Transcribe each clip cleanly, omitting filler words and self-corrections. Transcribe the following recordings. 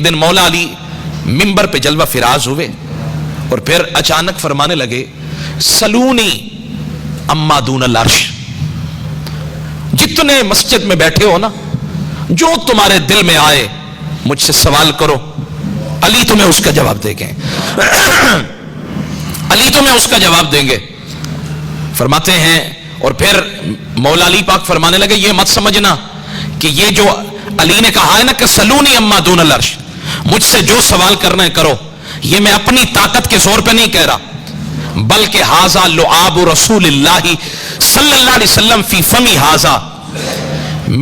ایک دن مولا علی منبر پہ جلوہ فراز ہوئے اور پھر اچانک فرمانے لگے سلونی اما دون العرش، جتنے مسجد میں بیٹھے ہو نا، جو تمہارے دل میں آئے مجھ سے سوال کرو، علی تمہیں اس کا جواب دیں گے علی تمہیں اس کا جواب دیں گے۔ فرماتے ہیں اور پھر مولا علی پاک فرمانے لگے یہ مت سمجھنا کہ یہ جو علی نے کہا ہے نا کہ سلونی اما دون العرش، مجھ سے جو سوال کرنا ہے کرو، یہ میں اپنی طاقت کے زور پہ نہیں کہہ رہا، بلکہ ھذا لعاب رسول اللہ صلی اللہ علیہ وسلم فی فمی ھذا،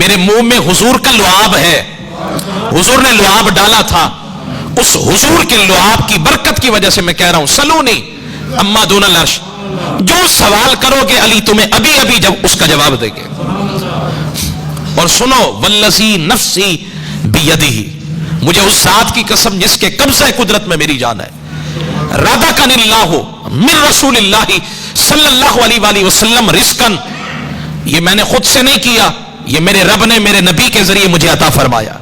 میرے منہ میں حضور کا لعاب ہے، حضور نے لعاب ڈالا تھا، اس حضور کے لعاب کی برکت کی وجہ سے میں کہہ رہا ہوں سلونی اما دون العرش، جو سوال کرو گے علی تمہیں ابھی ابھی جب اس کا جواب دیں گے۔ اور سنو والذی نفسی بیدہ، مجھے اس ذات کی قسم جس کے قبضہ قدرت میں میری جان ہے، رزقنی اللہ من رسول اللہ صلی اللہ علیہ وآلہ وسلم رزقا، یہ میں نے خود سے نہیں کیا، یہ میرے رب نے میرے نبی کے ذریعے مجھے عطا فرمایا۔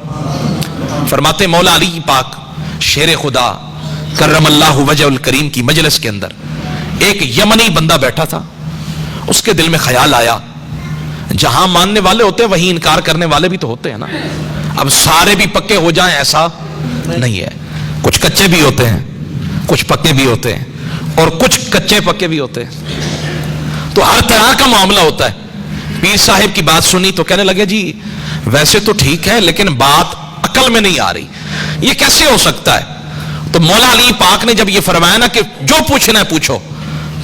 فرماتے مولا علی پاک شیر خدا کرم اللہ وجہ الکریم کی مجلس کے اندر ایک یمنی بندہ بیٹھا تھا، اس کے دل میں خیال آیا جہاں ماننے والے ہوتے ہیں وہیں انکار کرنے والے بھی تو ہوتے ہیں نا، اب سارے بھی پکے ہو جائیں ایسا نہیں ہے، کچھ کچے بھی ہوتے ہیں، کچھ پکے بھی ہوتے ہیں، اور کچھ کچے پکے بھی ہوتے ہیں، تو ہر طرح کا معاملہ ہوتا ہے۔ پیر صاحب کی بات سنی تو کہنے لگے جی ویسے تو ٹھیک ہے لیکن بات عقل میں نہیں آ رہی، یہ کیسے ہو سکتا ہے؟ تو مولا علی پاک نے جب یہ فرمایا نا کہ جو پوچھنا ہے پوچھو،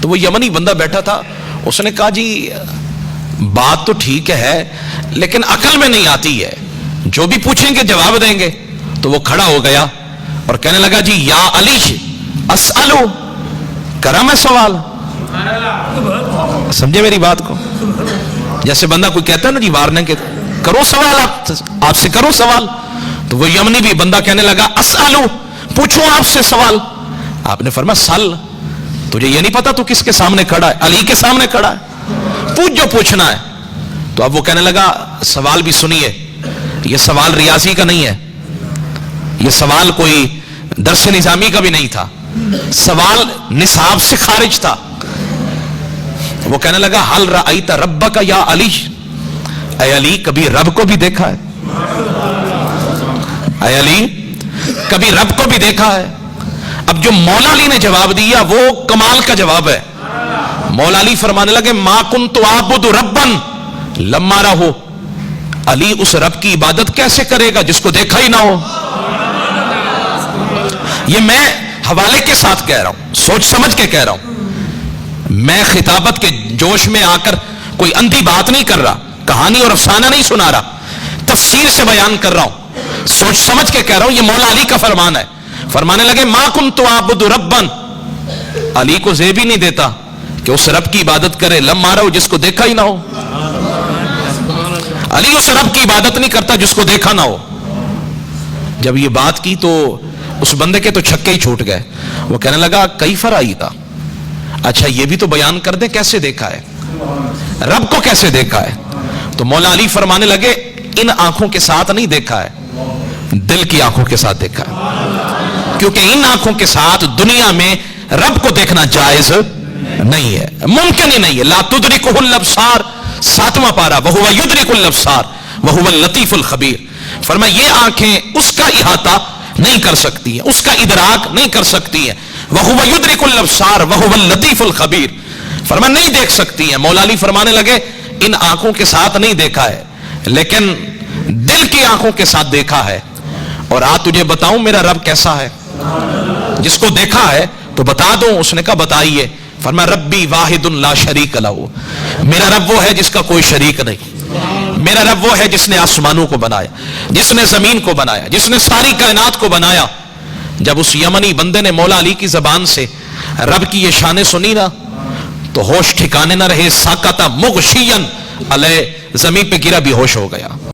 تو وہ یمنی بندہ بیٹھا تھا، اس نے کہا جی بات تو ٹھیک ہے لیکن عقل میں نہیں آتی ہے، جو بھی پوچھیں گے جواب دیں گے۔ تو وہ کھڑا ہو گیا اور کہنے لگا جی یا علی اسألو، کرا میں سوال، سمجھے میری بات کو؟ جیسے بندہ کوئی کہتا ہے نا جی وارنے کے کرو سوال، آپ سے کرو سوال، تو وہ یمنی بھی بندہ کہنے لگا اسألو، پوچھو آپ سے سوال۔ آپ نے فرمایا سل، تجھے یہ نہیں پتا تو کس کے سامنے کھڑا ہے؟ علی کے سامنے کھڑا ہے، پوچھ جو پوچھنا ہے۔ تو اب وہ کہنے لگا سوال بھی سنیے، یہ سوال ریاضی کا نہیں ہے، یہ سوال کوئی درس نظامی کا بھی نہیں تھا، سوال نصاب سے خارج تھا۔ وہ کہنے لگا حل رأیت ربک یا علی، اے علی کبھی رب کو بھی دیکھا ہے؟ اے علی کبھی رب کو بھی دیکھا ہے؟ اب جو مولا علی نے جواب دیا وہ کمال کا جواب ہے۔ مولا علی فرمانے لگے ما کنت اعبد ربا لما رہو، علی اس رب کی عبادت کیسے کرے گا جس کو دیکھا ہی نہ ہو؟ یہ میں حوالے کے ساتھ کہہ رہا ہوں، سوچ سمجھ کے کہہ رہا ہوں، میں خطابت کے جوش میں آ کر کوئی اندھی بات نہیں کر رہا، کہانی اور افسانہ نہیں سنا رہا، تفسیر سے بیان کر رہا ہوں، سوچ سمجھ کے کہہ رہا ہوں، یہ مولا علی کا فرمان ہے۔ فرمانے لگے ما کنت اعبد ربا، علی کو زیب ہی نہیں دیتا کہ اس رب کی عبادت کرے لما رہو جس کو دیکھا ہی نہ ہو، علی اس رب کی عبادت نہیں کرتا جس کو دیکھا نہ ہو۔ جب یہ بات کی تو اس بندے کے تو چھکے ہی چھوٹ گئے، وہ کہنے لگا کیف رأیت، اچھا یہ بھی تو بیان کر دیں کیسے دیکھا ہے، رب کو کیسے دیکھا ہے؟ تو مولا علی فرمانے لگے ان آنکھوں کے ساتھ نہیں دیکھا ہے، دل کی آنکھوں کے ساتھ دیکھا ہے، کیونکہ ان آنکھوں کے ساتھ دنیا میں رب کو دیکھنا جائز نہیں ہے، ممکن ہی نہیں ہے۔ لا تدرکہ الابصار، 7واں پارہ، وہو یدرک الابصار وہو اللطیف الخبیر، فرمایا یہ آنکھیں اس کا احاطہ نہیں کر سکتی ہیں، اس کا ادراک نہیں کر سکتی ہیں، وہو یدرک الابصار وہو اللطیف الخبیر، فرمایا نہیں دیکھ سکتی ہیں۔ مولا علی فرمانے لگے ان آنکھوں کے ساتھ نہیں دیکھا ہے لیکن دل کی آنکھوں کے ساتھ دیکھا ہے، اور آج تجھے بتاؤں میرا رب کیسا ہے؟ جس کو دیکھا ہے تو بتا دوں، اس نے کہا بتائیے، فرمایا ربی واحد لا شریک لہ، میرا رب وہ ہے جس کا کوئی شریک نہیں، میرا رب وہ ہے جس نے آسمانوں کو بنایا، جس نے زمین کو بنایا، جس نے ساری کائنات کو بنایا۔ جب اس یمنی بندے نے مولا علی کی زبان سے رب کی یہ شانیں سنی نا تو ہوش ٹھکانے نہ رہے، ساکتا مغشین علیہ، زمین پہ گرا، بھی ہوش ہو گیا۔